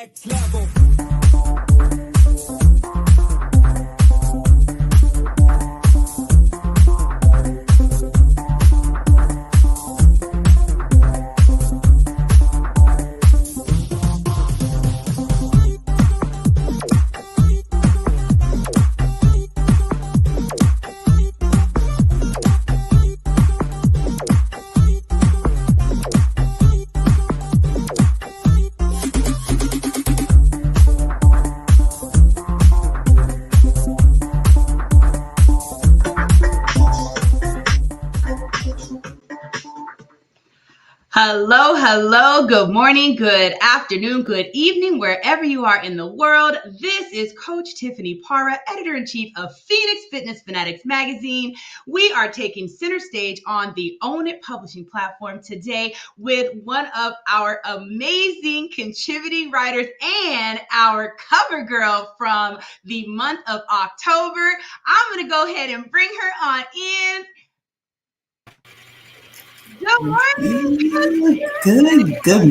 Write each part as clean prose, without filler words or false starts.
Next level. Hello, hello, good morning, good afternoon, good evening, wherever you are in the world. This is Coach Tiffany Parra, Editor-in-Chief of Fanatics Magazine. We are taking center stage on the Own It publishing platform today with one of our amazing contributing writers and our cover girl from the month of October. I'm going to go ahead and bring her on in. Good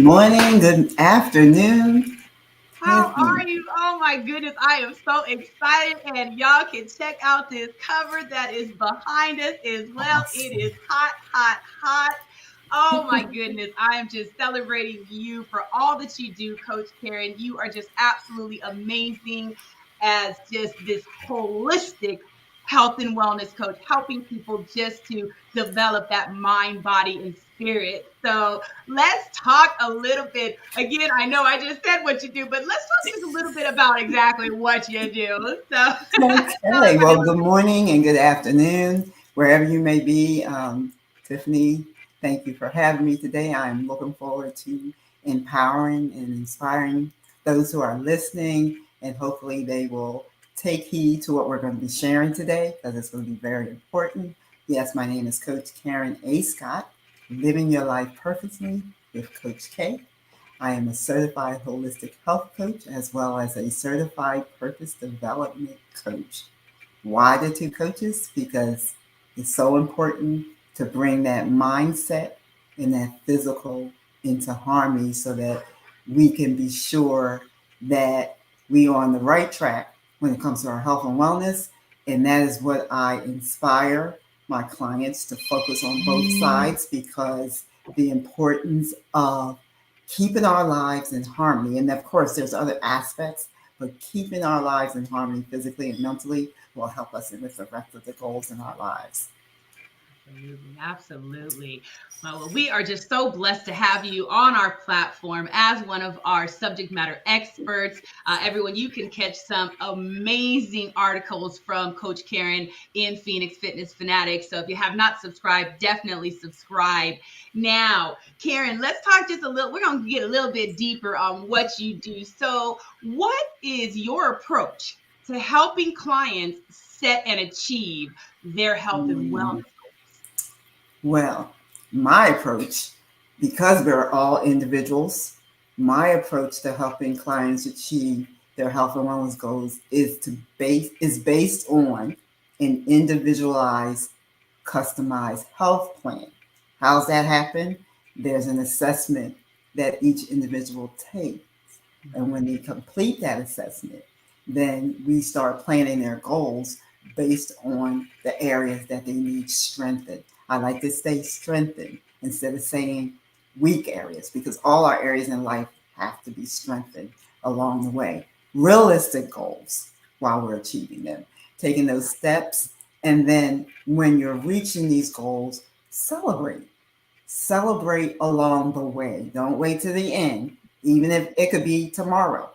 morning, good afternoon. How are you? Oh my goodness, I am so excited, and y'all can check out this cover that is behind us as well. Awesome. It is hot, hot, hot. Oh my goodness, I am just celebrating you for all that you do, Coach Karen. You are just absolutely amazing as just this holistic health and wellness coach, helping people just to develop that mind, body, and spirit. So let's talk a little bit. Again, I know I just said what you do, but let's talk just a little bit about exactly what you do. So, Okay, well, good morning and good afternoon, wherever you may be. Tiffany, thank you for having me today. I'm looking forward to empowering and inspiring those who are listening, and hopefully they will take heed to what we're going to be sharing today, because it's going to be very important. Yes, my name is Coach Karen A. Scott, Living Your Life Purposely with Coach K. I am a certified holistic health coach as well as a certified purpose development coach. Why the two coaches? Because it's so important to bring that mindset and that physical into harmony so that we can be sure that we are on the right track when it comes to our health and wellness. And that is what I inspire my clients to focus on both sides, because the importance of keeping our lives in harmony. And of course, there's other aspects, but keeping our lives in harmony physically and mentally will help us with the rest of the goals in our lives. Absolutely. Well, we are just so blessed to have you on our platform as one of our subject matter experts. Everyone, you can catch some amazing articles from Coach Karen in Phoenix Fitness Fanatics. So if you have not subscribed, definitely subscribe. Now, Karen, let's talk just a little. We're going to get a little bit deeper on what you do. So what is your approach to helping clients set and achieve their health and wellness? Well, my approach, because we're all individuals, my approach to helping clients achieve their health and wellness goals is based on an individualized, customized health plan. How's that happen? There's an assessment that each individual takes. And when they complete that assessment, then we start planning their goals based on the areas that they need strengthened. I like to say strengthened instead of saying weak areas, because all our areas in life have to be strengthened along the way. Realistic goals while we're achieving them, taking those steps. And then when you're reaching these goals, celebrate along the way. Don't wait to the end, even if it could be tomorrow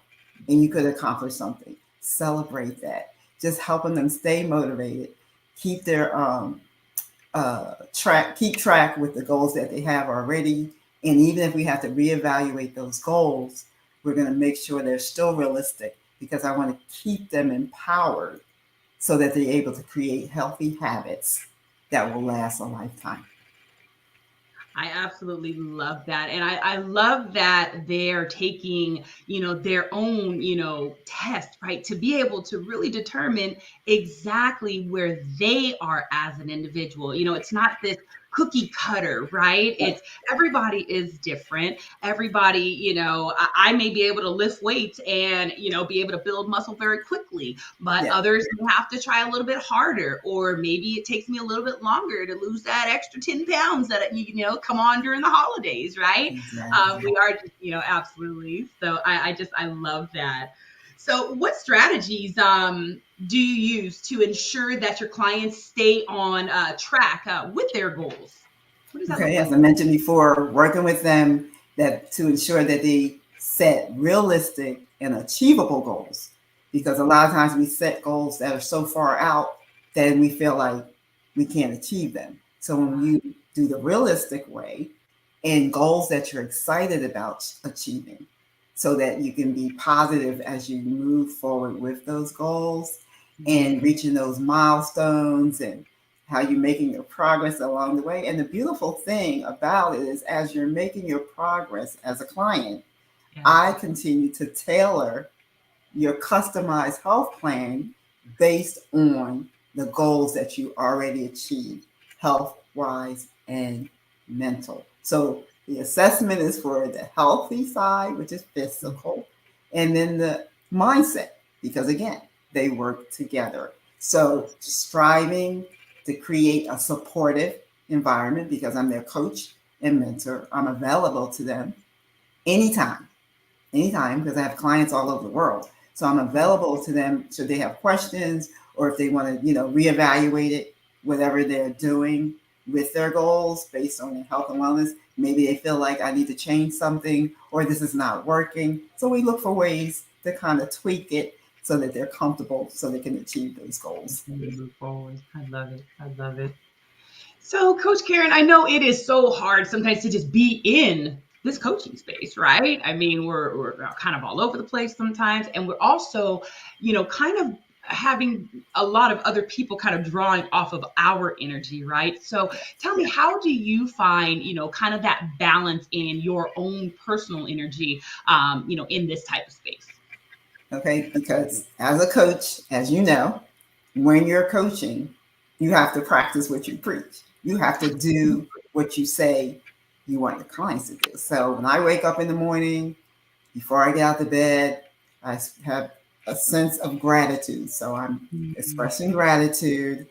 and you could accomplish something. Celebrate that. Just helping them stay motivated, keep their keep track with the goals that they have already. And even if we have to reevaluate those goals, we're going to make sure they're still realistic, because I want to keep them empowered so that they're able to create healthy habits that will last a lifetime. I absolutely love that. And I love that they're taking, their own, test, right? To be able to really determine exactly where they are as an individual. It's not this cookie cutter, right? It's everybody is different. Everybody, I may be able to lift weights and, be able to build muscle very quickly, but Yeah. others will have to try a little bit harder, or maybe it takes me a little bit longer to lose that extra 10 pounds that, come on during the holidays, right? Exactly. We are just, absolutely. So I love that. So what strategies do you use to ensure that your clients stay on track with their goals? What does that look Okay, as like? I mentioned before, working with them that to ensure that they set realistic and achievable goals. Because a lot of times we set goals that are so far out that we feel like we can't achieve them. So when you do the realistic way and goals that you're excited about achieving, so that you can be positive as you move forward with those goals and reaching those milestones and how you're making your progress along the way. And the beautiful thing about it is, as you're making your progress as a client, Yeah. I continue to tailor your customized health plan based on the goals that you already achieved, health wise and mental. So the assessment is for the healthy side, which is physical, and then the mindset, because again, they work together. So striving to create a supportive environment, because I'm their coach and mentor, I'm available to them anytime, because I have clients all over the world. So I'm available to them should they have questions, or if they want to, reevaluate it, whatever they're doing with their goals based on their health and wellness. Maybe they feel like I need to change something, or this is not working. So we look for ways to kind of tweak it so that they're comfortable, so they can achieve those goals. Move forward. I love it. I love it. So, Coach Karen, I know it is so hard sometimes to just be in this coaching space, right? I mean, we're kind of all over the place sometimes, and we're also, kind of having a lot of other people kind of drawing off of our energy, right? So, tell me, how do you find, kind of that balance in your own personal energy, in this type of space? Okay, because as a coach, as you know, when you're coaching, you have to practice what you preach. You have to do what you say you want your clients to do. So when I wake up in the morning, before I get out of bed, I have a sense of gratitude. So I'm expressing gratitude.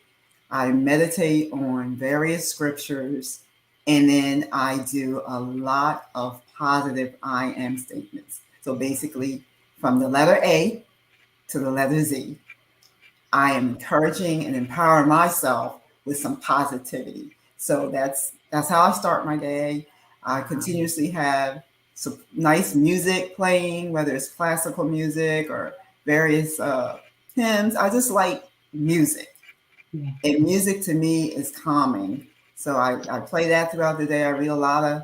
I meditate on various scriptures, and then I do a lot of positive I am statements. So basically, from the letter A to the letter Z, I am encouraging and empowering myself with some positivity. So that's how I start my day. I continuously have some nice music playing, whether it's classical music or various hymns. I just like music. Yeah. And music to me is calming. So I play that throughout the day. I read a lot of,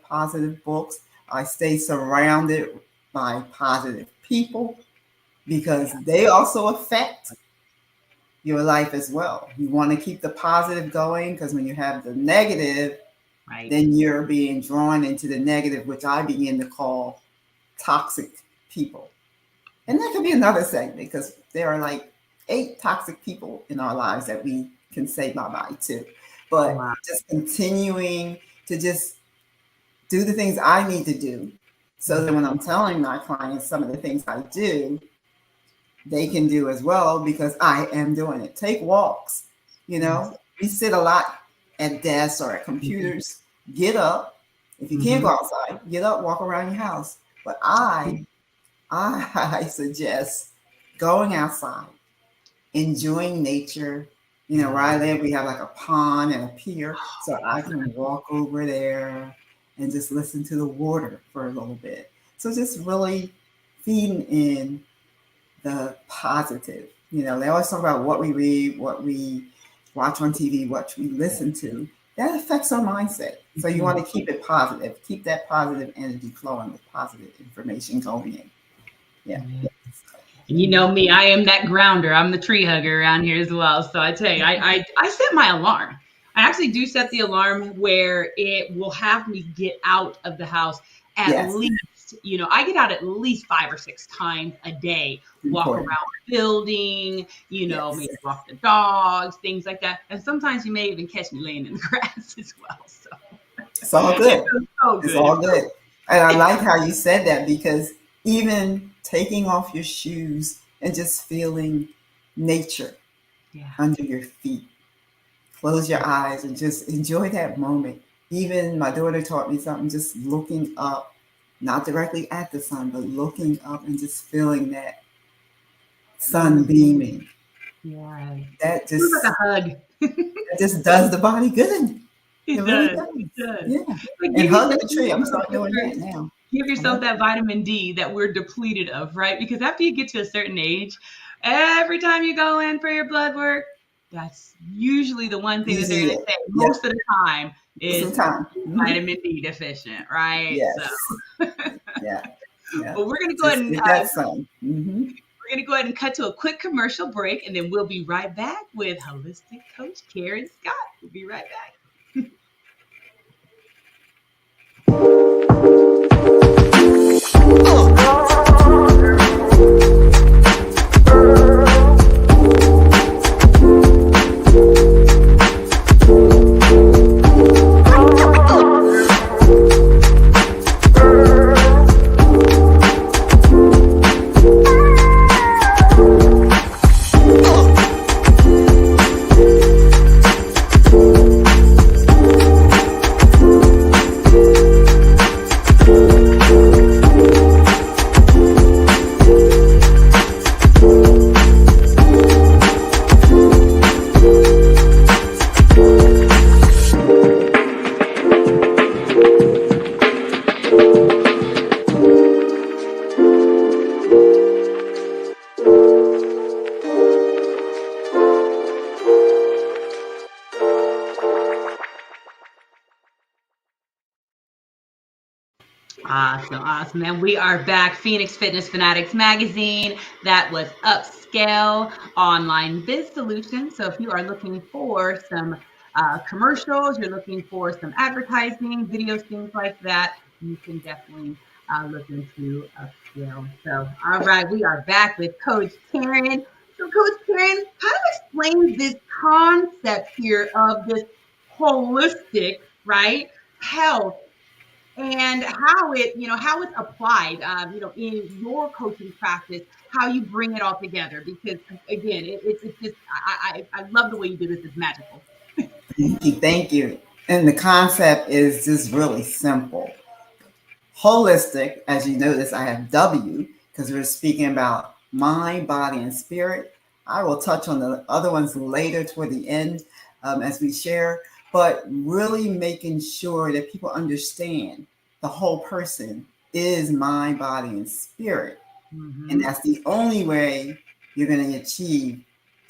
positive books. I stay surrounded by positive people because they also affect your life as well. You want to keep the positive going, because when you have the negative, Right. then you're being drawn into the negative, which I begin to call toxic people. And that could be another segment, because there are like 8 toxic people in our lives that we can say bye-bye to. But Wow. just continuing to just do the things I need to do, so that when I'm telling my clients some of the things I do, they can do as well, because I am doing it. Take walks. We sit a lot at desks or at computers. Get up. If you can't go outside, get up, walk around your house. But I suggest going outside, enjoying nature. Where I live, we have like a pond and a pier, so I can walk over there and just listen to the water for a little bit. So just really feeding in the positive. They always talk about what we read, what we watch on TV, what we listen to. That affects our mindset. So you want to keep it positive, keep that positive energy flowing with positive information going in. Yeah. And you know me, I am that grounder. I'm the tree hugger around here as well. So I tell you, I set my alarm. I actually do set the alarm where it will have me get out of the house at Yes. least I get out at least 5 or 6 times a day, walk around Important. the building, Yes. maybe walk the dogs, things like that. And sometimes you may even catch me laying in the grass as well. So It's all it good. feels so It's good. all good. And I like how you said that because even taking off your shoes and just feeling nature Yeah. under your feet, close your eyes and just enjoy that moment. Even my daughter taught me something, just looking up, not directly at the sun, but looking up and just feeling that sun Mm, beaming. yeah. That Feels like just a hug. that just does the body good. It It really does. does. It does. Yeah. Like And give hugging yourself a tree. I'm starting doing that now. give I yourself like that vitamin D that we're depleted of, right? Because after you get to a certain age, every time you go in for your blood work, that's usually the one thing you that they're need going to it. say Yep. most of the time Most of is the time. vitamin D deficient, right? So, Yes. Yeah. Yeah. well, we're going to go ahead Just and get that sun. we're going to go ahead and cut to a quick commercial break, and then we'll be right back with holistic coach Karen Scott. We'll be right back. Awesome, awesome. And we are back. Phoenix Fitness Fanatics Magazine. That was upscale online biz solutions. So if you are looking for some commercials, you're looking for some advertising, videos, things like that, you can definitely look into upscale. So, all right, we are back with Coach Karen. So, Coach Karen, kind of explain this concept here of this holistic, right, health and how it's applied in your coaching practice, how you bring it all together, because again it's just I love the way you do this. It's magical. Thank you. Thank you. And the concept is just really simple. Holistic, as you notice, I have W because we're speaking about mind, body, and spirit. I will touch on the other ones later toward the end as we share, but really making sure that people understand the whole person is mind, body, and spirit. And Mm-hmm. that's the only way you're going to achieve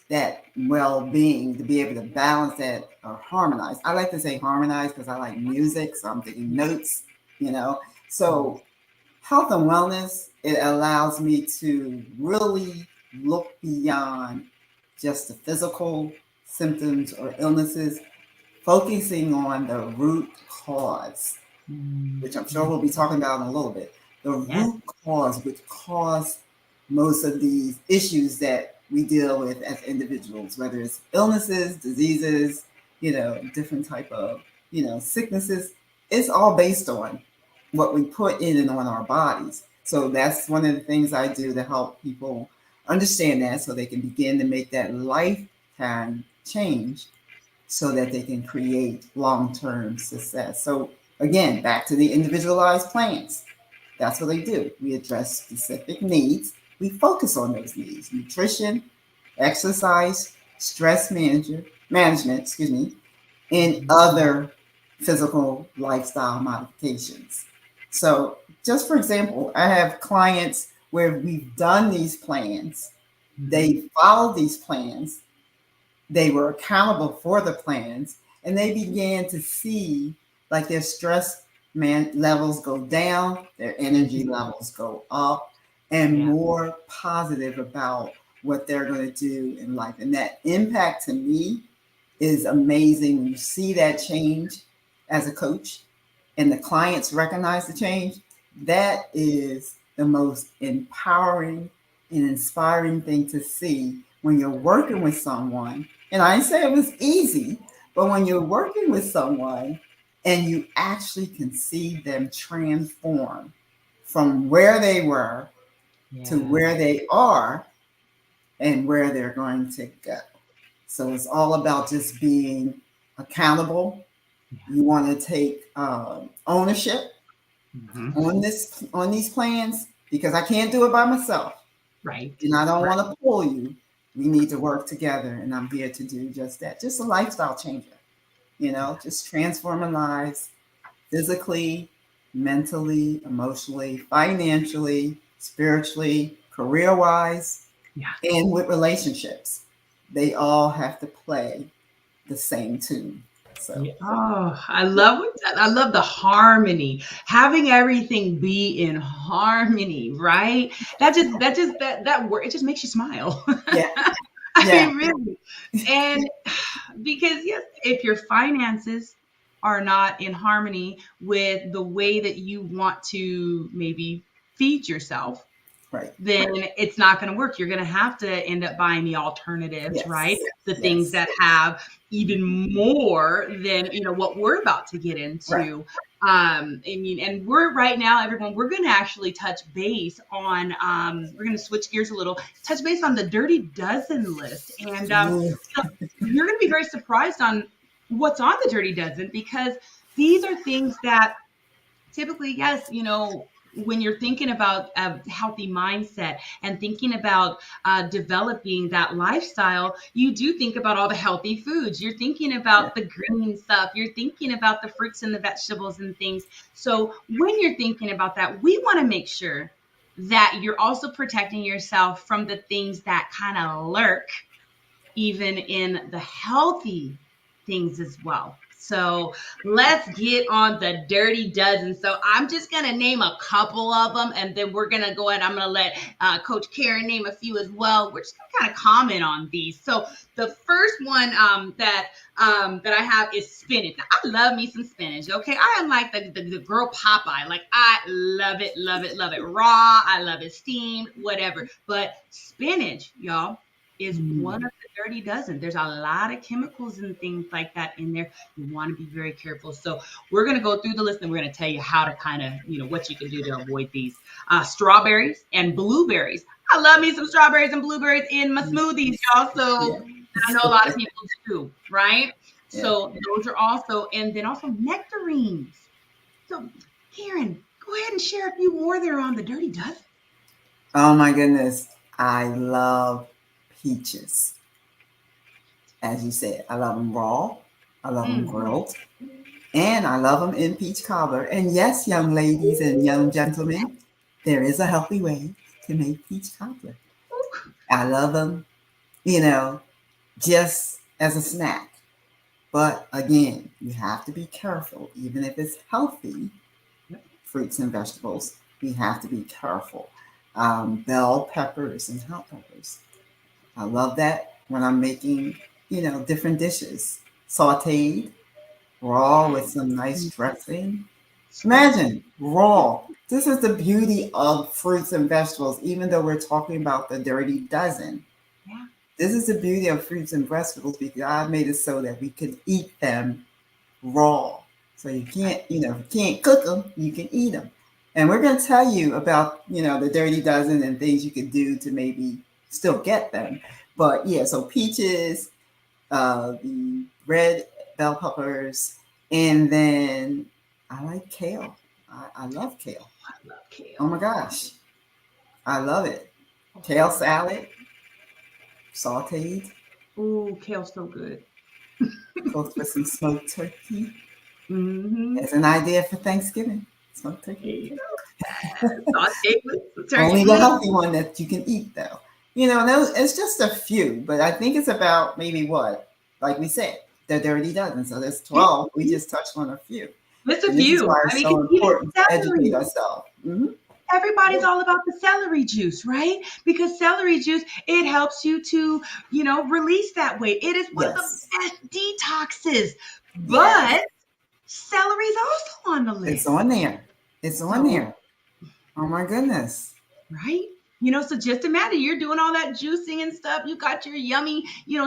that well-being, to be able to balance that or harmonize. I like to say harmonize because I like music, so I'm taking notes, you know. So health and wellness, it allows me to really look beyond just the physical symptoms or illnesses, focusing on the root cause, which I'm sure we'll be talking about in a little bit. The Yes. root cause which cause most of these issues that we deal with as individuals, whether it's illnesses, diseases, different type of, sicknesses, it's all based on what we put in and on our bodies. So that's one of the things I do to help people understand that so they can begin to make that lifetime change so that they can create long-term success. So again, back to the individualized plans. That's what they do. We address specific needs. We focus on those needs: nutrition, exercise, stress management, and other physical lifestyle modifications. So, just for example, I have clients where we've done these plans, they followed these plans, they were accountable for the plans, and they began to see like their stress levels go down, their energy levels go up, and Yeah. more positive about what they're going to do in life. And that impact to me is amazing when you see that change as a coach and the clients recognize the change. that is the most empowering and inspiring thing to see when you're working with someone. And I didn't say it was easy, but when you're working with someone and you actually can see them transform from where they were to Yeah. where they are and where they're going to go. So it's all about just being accountable. Yeah. You want to take ownership Hmm. on these plans because I can't do it by myself, Right. and I don't Right. want to pull you. We need to work together, and I'm here to do just that. Just a lifestyle changer, just transforming lives physically, mentally, emotionally, financially, spiritually, career wise, Yeah. and with relationships. They all have to play the same tune. So, Yeah. Oh, I love the harmony. Having everything be in harmony, right? That word, it just makes you smile. yeah, I yeah, mean, really. And because yes, if your finances are not in harmony with the way that you want to maybe feed yourself, right. then it's not going to work. You're going to have to end up buying the alternatives, right? Yes, The things yes, that have even more than, what we're about to get right. into. I mean, and we're right now, everyone, we're going to actually touch base on, we're going to switch gears a little, touch base on the Dirty Dozen list. And Ooh, so you're going to be very surprised on what's on the Dirty Dozen because these are things that typically, yes, when you're thinking about a healthy mindset and thinking about developing that lifestyle, you do think about all the healthy foods. You're thinking yeah, about the green stuff. You're thinking about the fruits and the vegetables and things. So when you're thinking about that, we want to make sure that you're also protecting yourself from the things that kind of lurk even in the healthy things as well. So let's get on the Dirty Dozen. So I'm just going to name a couple of them and then we're going to go ahead. I'm going to let Coach Karen name a few as well. We're just going to kind of comment on these. So the first one that I have is spinach. Now, I love me some spinach. Okay. I am like the girl Popeye. Like I love it, love it, love it raw. I love it steamed, whatever. But spinach, y'all, is one mm, of the Dirty Dozen. There's a lot of chemicals and things like that in there. You want to be very careful. So we're going to go through the list and we're going to tell you how to kind of, what you can do to avoid these. Strawberries and blueberries. I love me some strawberries and blueberries in my smoothies, y'all. yeah, So I know a lot of people do, right? yeah. So those are also, and then also nectarines. So Karen, go ahead and share a few more there on the Dirty Dozen. Oh my goodness, I love peaches. As you said, I love them raw. I love them Mm. grilled. And I love them in peach cobbler. And yes, young ladies and young gentlemen, there is a healthy way to make peach cobbler. I love them, you know, just as a snack. But again, you have to be careful, even if it's healthy fruits and vegetables, we have to be careful. Bell peppers and hot peppers. I love that when I'm making, different dishes. Sauteed, raw with some nice dressing. Imagine raw. This is the beauty of fruits and vegetables, even though we're talking about the Dirty Dozen. Yeah. This is the beauty of fruits and vegetables because God made it so that we could eat them raw. So you can't, if you can't cook them, you can eat them. And we're going to tell you about, the Dirty Dozen and things you could do to maybe still get them. But yeah, so peaches, the red bell peppers, and then I like kale. I love kale. I love Oh kale. my gosh, I love it. Kale Oh. salad, sauteed, Ooh, kale's so good. cooked with some smoked turkey. Mm-hmm. As an idea for Thanksgiving, smoked There turkey. you go. Saute with turkey. Only the healthy one that you can eat, though. It's just a few, but I think it's about maybe what, like we said, the Dirty Dozen. So there's Yeah. 12. We just touched on a few. Just a And this is few. why I it's mean, so because even important to educate celery. ourselves. Mm-hmm. Everybody's Yeah. all about the celery juice, right? Because celery juice, it helps you to, release that weight. It is one of the Yes. best detoxes. Yes. But celery's also on the It's list. on there. It's on So there. Oh my goodness. right? So just imagine you're doing all that juicing and stuff. You got your yummy,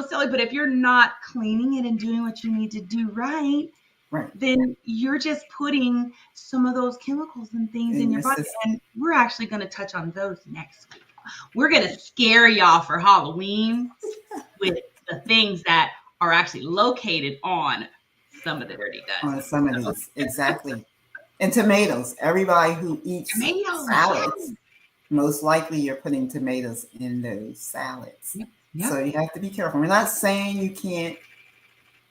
celery. But if you're not cleaning it and doing what you need to do right, Right. then you're just putting some of those chemicals and things in In your your body. system. And we're actually going to touch on those next week. We're going to scare y'all for Halloween with the things that are actually located on some of the dirty On dozen. some of So, these. Exactly. And tomatoes. Everybody who eats tomatoes, salads, most likely you're putting tomatoes in those salads. yep, So yep, you have to be careful. We're not saying you can't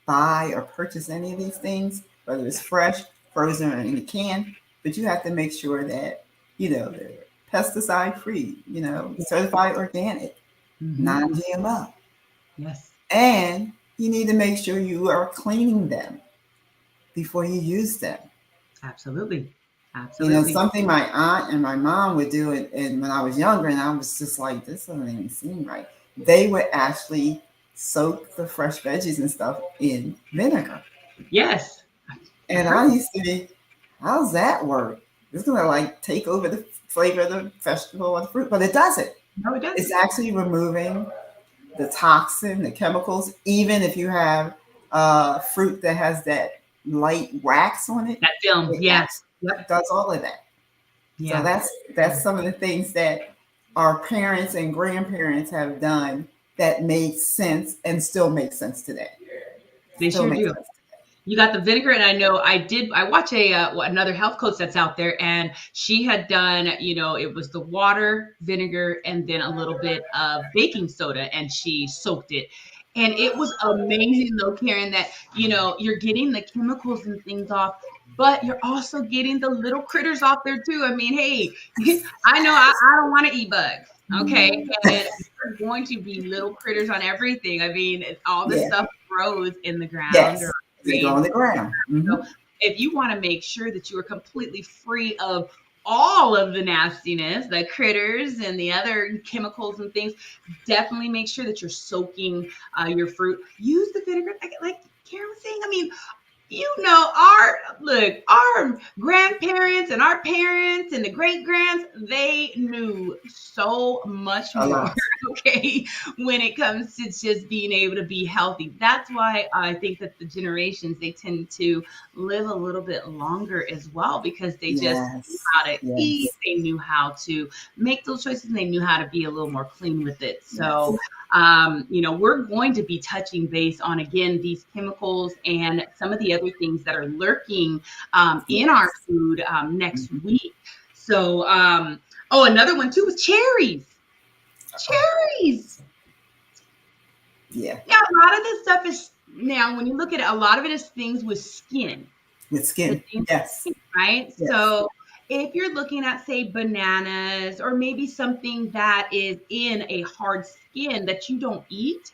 buy or purchase any of these things, whether it's fresh, frozen, or in a can, but you have to make sure that, they're pesticide free, certified organic, mm-hmm. non-GMO. Yes, And you need to make sure you are cleaning them before you use them. absolutely, absolutely. Something my aunt and my mom would do and when I was younger, and I was just like, this doesn't even seem right. They would actually soak the fresh veggies and stuff in vinegar. Yes, I've And heard I of used to be, how's that work? It's gonna like take over the flavor of the vegetable or the fruit, but it doesn't. no, it It's doesn't. actually removing the toxin, the chemicals, even if you have fruit that has that light wax on it, That film, it yeah, actually yep, does all of that. So yeah, that's some of the things that our parents and grandparents have done that made sense and still make sense today. they Still sure makes do. sense. You got the vinegar, and I know I watch another health coach that's out there, and she had done, it was the water, vinegar, and then a little bit of baking soda, and she soaked it. And it was amazing though, Karen, that, you're getting the chemicals and things off, but you're also getting the little critters off there too. I mean, hey, I know I don't want to eat bugs. Okay. And there's going to be little critters on everything. I mean, all this Yeah. stuff grows in the ground or Yes. They go trees. on the ground. So if you want to make sure that you are completely free of all of the nastiness, the critters and the other chemicals and things, definitely make sure that you're soaking your fruit. Use the vinegar, like Karen was saying. I mean, our grandparents and our parents and the great grands, they knew so much A more, lot. okay, when it comes to just being able to be healthy. That's why I think that the generations, they tend to live a little bit longer as well, because they just knew Yes. how to eat, Yes. they knew how to make those choices, and they knew how to be a little more clean with it. So Yes. we're going to be touching base on, again, these chemicals and some of the other things that are lurking in our Yes. food next week. So, oh, another one too was cherries. Cherries. Yeah. Yeah, a lot of this stuff is, now when you look at it, a lot of it is things with skin. With The skin. things with Yes. skin, right? Yes. So if you're looking at, say, bananas, or maybe something that is in a hard skin that you don't eat,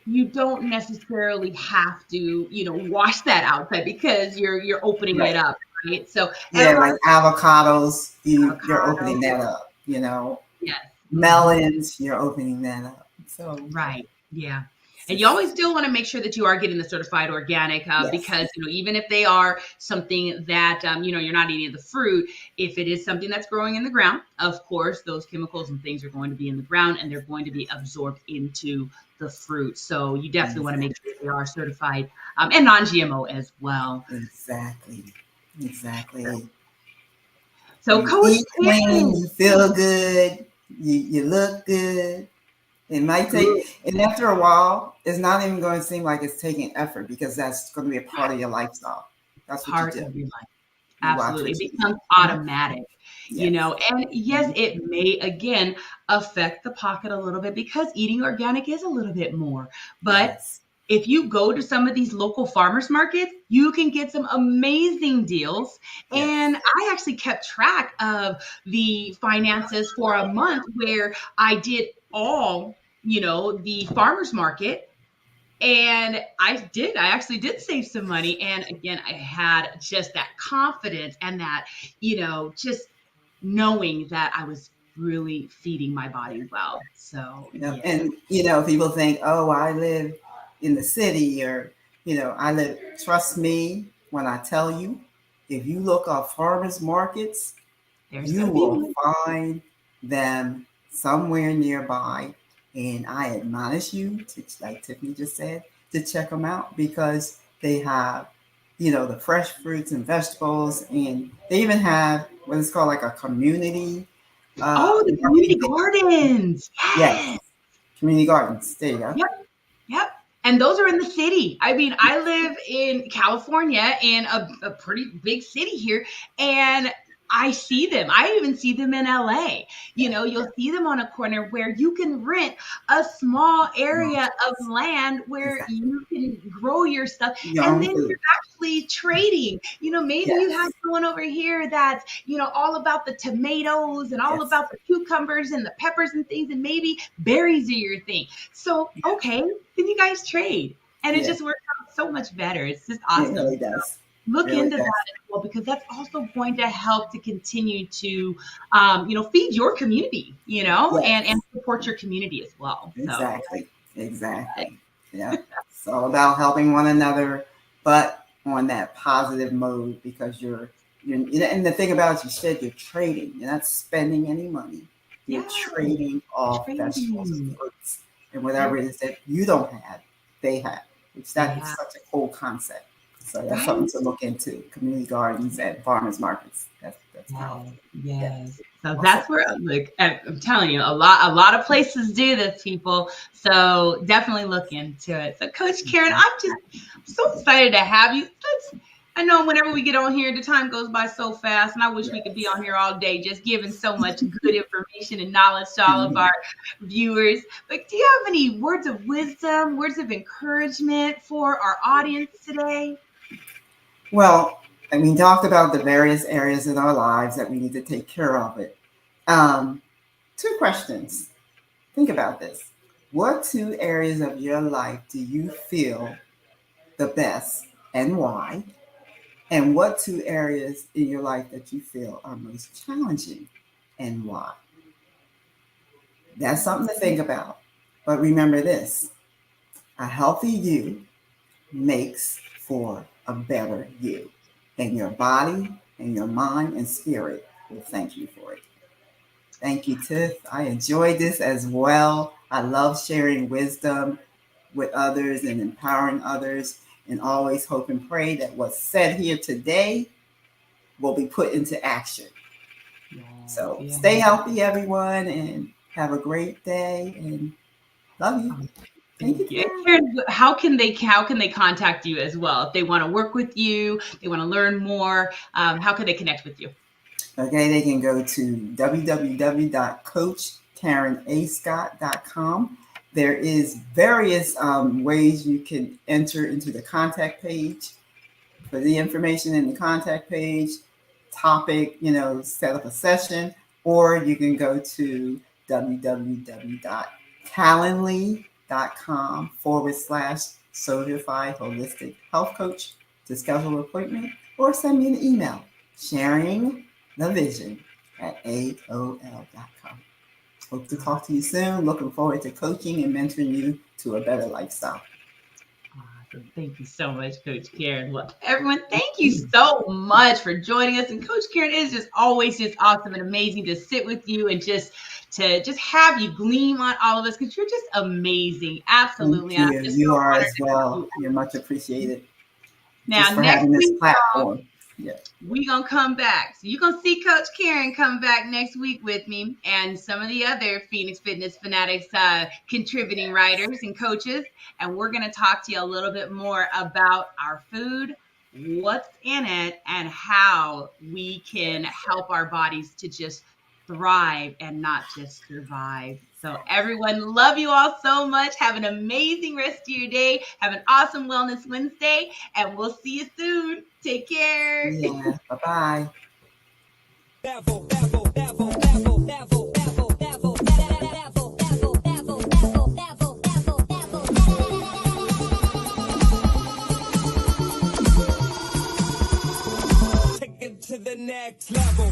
you don't necessarily have to, wash that outside, because you're opening it Right. up, right? So, and Yeah, a lot like of avocados, you're avocado, opening that up, yes, melons, you're opening that up. So right, yeah. it's And you just, always still want to make sure that you are getting the certified organic, yes. because even if they are something that you're not eating the fruit, if it is something that's growing in the ground, of course those chemicals and things are going to be in the ground, and they're going to be absorbed into the fruit. So you definitely want to make sure they are certified and non-GMO as well. Exactly. Exactly. So, You Coach eat clean, Karen, you feel good, you look good. It might ooh, take, and after a while, it's not even going to seem like it's taking effort because that's going to be a part of your lifestyle. That's what you part do. of your life. You watch Absolutely. what It you eat. becomes Mhm. automatic, Yes. and yes, Mhm. it may again affect the pocket a little bit, because eating organic is a little bit more. But Yes. if you go to some of these local farmers markets, you can get some amazing deals. Yes. And I actually kept track of the finances for a month where I did all, the farmers market, and I actually did save some money. And again, I had just that confidence, and that, just knowing that I was really feeding my body well. So, yeah. And people think, oh, I live in the city, or I live. Trust me when I tell you, if you look up farmers markets, There's You the will beauty. find them somewhere nearby. And I admonish you to, like Tiffany just said, to check them out because they have, the fresh fruits and vegetables, and they even have what is called like a community Oh, the community marketing. gardens. Yes, Yes. community gardens. There you go. Yep. Yep. And those are in the city. I mean, I live in California in a pretty big city here, and I see them. I even see them in LA. You'll see them on a corner where you can rent a small area of land where Exactly. you can grow your stuff, Your and own then food. you're actually trading. Maybe you have Yes. someone over here that's, all about the tomatoes and all Yes. about the cucumbers and the peppers and things, and maybe berries are your thing. So, okay, then you guys trade. And it Yeah. just works out so much better. It's just It awesome. really does. Look Really into that does. as well, because that's also going to help to continue to, feed your community, and Yes. support your community as well. So, Exactly. Exactly. Yeah. It's all about helping one another, but on that positive mode because and the thing about it, you said you're trading. You're not spending any money. You're yeah, trading off vegetables and trading. fruits and whatever Yep, it is that you don't have, they have. Which they that is have, such a cool concept. So that's right? something to look into. Community gardens and farmers markets. That's Yes, powerful. Yeah. yes. So Awesome. that's where, like, I'm telling you, a lot of places do this, people. So definitely look into it. So, Coach Karen, I'm so excited to have you. I know whenever we get on here, the time goes by so fast, and I wish we could be Yes. on here all day, just giving so much good information and knowledge to all of Mhm. our viewers. But do you have any words of wisdom, words of encouragement for our audience today? Well, and we talked about the various areas in our lives that we need to take care of it. Um, Two questions. Think about this. What two areas of your life do you feel the best and why? And what two areas in your life that you feel are most challenging and why? That's something to think about. But remember this, a healthy you makes for a better you. And your body and your mind and spirit will thank you for it. Thank you, Tiff. I enjoyed this as well. I love sharing wisdom with others and empowering others, and always hope and pray that what's said here today will be put into action. Yes, So yes. stay healthy, everyone, and have a great day. And love you. Thank you, Thank you. And Karen. Karen, how can they contact you as well if they want to work with you, they want to learn more? How can they connect with you? Okay, they can go to www.coachkarenascott.com. There is various ways you can enter into the contact page for the information in the contact page, topic, set up a session, or you can go to www.calendly.com/certified holistic health coach to schedule an appointment or send me an email sharing the vision at AOL.com. Hope to talk to you soon. Looking forward to coaching and mentoring you to a better lifestyle. Awesome. Thank you so much, Coach Karen. Well, everyone, thank you so much for joining us. And Coach Karen, is just always just awesome and amazing to sit with you and just have you gleam on all of us because you're just amazing. Thank Absolutely. And I'm you. just so You are honored as to have well. you. You're much appreciated just Now, for next having this week, y'all, platform. Yeah. we gonna come back. So you're gonna see Coach Karen come back next week with me and some of the other Phoenix Fitness Fanatics contributing writers and coaches. And we're gonna talk to you a little bit more about our food, what's in it, and how we can help our bodies to just thrive and not just survive. So everyone, love you all so much. Have an amazing rest of your day. Have an awesome Wellness Wednesday, and we'll see you soon. Take care. Yeah. Bye bye. Take it to the next level.